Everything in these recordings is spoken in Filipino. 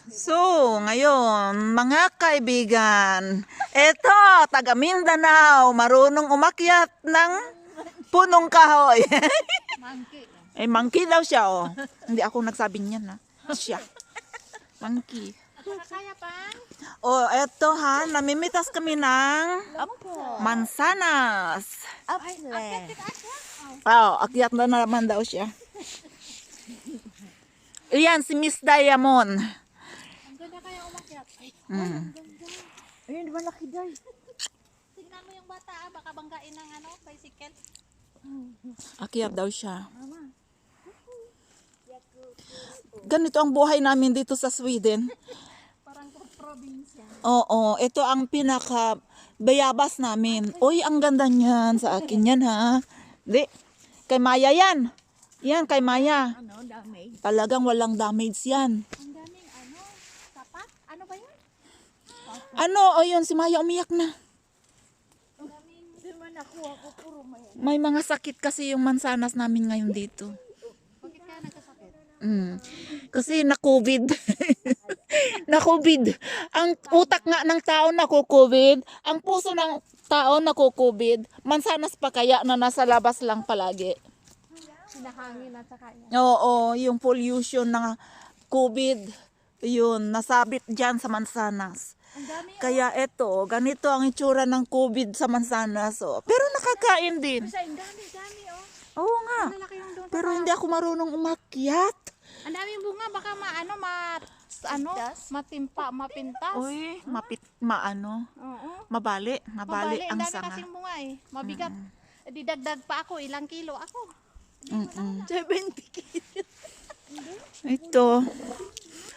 So, ngayon, mga kaibigan, eto, taga Mindanao, marunong umakyat ng punong kahoy. Monkey. Eh, monkey daw siya, oh. Hindi ako nagsabi niyan, ha. Siya. Monkey. Kaya pa? Oh, eto ha, namimitas kami ng mansanas. Oh, akyat na naman daw siya. Iyan, si Miss Diamond. Ang ganda kaya umakyat. Ay, ang ganda. Ayun, malaki day. Tingnan mo yung bata, baka banggain ng bicycle. Akyat daw siya. Ganito ang buhay namin dito sa Sweden. Parang probinsya. Oo, ito ang pinaka bayabas namin. Uy, ang ganda niyan. Sa akin yan, ha. Di, kay Maya yan. Yan, kay Maya. Ano, dami. Talagang walang damage yan. Ang daming sapat. Ano ba yun? Ano, o yun, si Maya umiyak na. Hindi man nakuha ko, puro maya. May mga sakit kasi yung mansanas namin ngayon dito. Bakit kaya nagkasakit? Kasi na-COVID. Na-COVID. Ang utak nga ng tao naku-COVID. Ang puso ng tao naku-COVID. Mansanas pa kaya na nasa labas lang palagi. Sinahangin at saka yan. Oo, yung pollution ng COVID. Yun, nasabit dyan sa mansanas. Ang dami. Kaya eto, ganito ang itsura ng COVID sa mansanas. Oh. Pero nakakain din. Ang dami, oh. Oo nga. Ang lalaki yung doon. Pero hindi ako marunong umakyat. Ang daming bunga, baka mapintas. Uy, Oo. mabali Mabali, ang ang dami sanga. kasing bunga eh. Mabigat. Didagdag pa ako, ilang kilo ako. 70 kilos. Ito.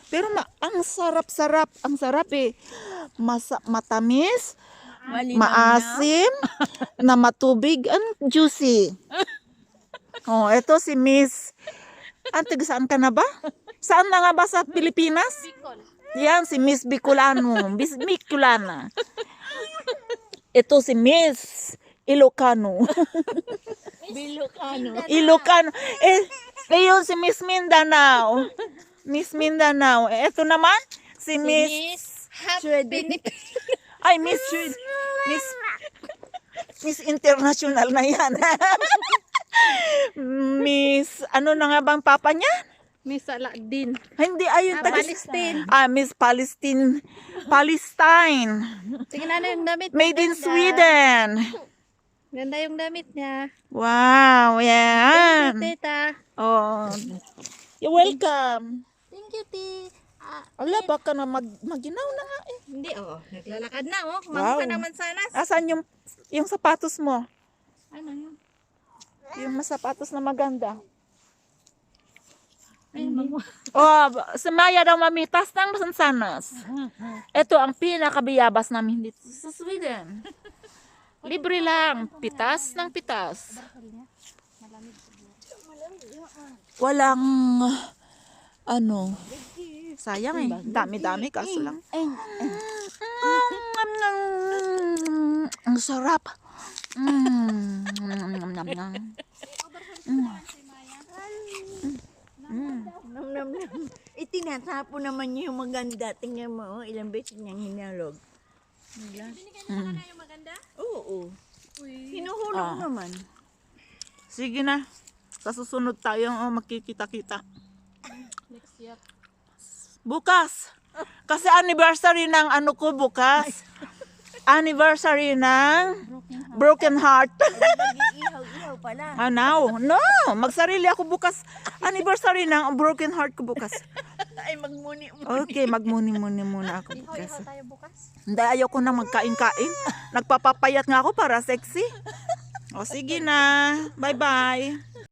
Pero ang sarap-sarap. Ang sarap eh. Matamis, maasim, na matubig, and juicy. Oh, ito si Miss. Antig, saan ka na ba? Saan na nga ba sa Pilipinas? Bicol. Yan, si Miss Bicolano. Miss Bicolana. Ito si Miss Ilocano. Bilokano. Ilocano. Yun si Miss Mindanao. Miss Mindanao. Ito naman, si Miss... Ay, Miss International na yan. Miss, ano na nga bang papa niya? Miss Aladdin. Hindi, ayun. Palestine. Miss Palestine. Palestine. Tingnan na yung damit. Made in Sweden. Ganda yung damit niya. Wow, yan. Tita. Oh. You're welcome. Thank you, Ti. Ala, baka na maginaw na nga eh. Hindi, naglalakad na, Wow. Kumain ka naman sana. Asan yung sapatos mo? Ano yun? Yung sapatos na maganda. Ayun, Si Maya daw mamitas ng mansanas. Ito ang pinakabiyabas namin dito sa Sweden. Libre lang. Pitas ng pitas. Walang, sayang eh. Dami-dami kaso lang. Ang sarap. Nam. Itinatapo naman niya yung maganda. Tingnan mo, ilang beses niyang hinalog. Binigyan na yung maganda? Oo. Hinuhulog naman. Sige na. Sa susunod tayo magkikita-kita. Next year. Bukas. Kasi anniversary ng bukas. Anniversary ng Broken Heart. Nag-iihaw-ihaw pala. No. Magsarili ako bukas. Anniversary ng Broken Heart ko bukas. Ay, magmuni mo. Okay, magmuni-muni muna ako Ihaw bukas. tayo bukas. Hindi, ayoko na magkain-kain. Nagpapapayat nga ako para sexy. O sige na. Bye-bye.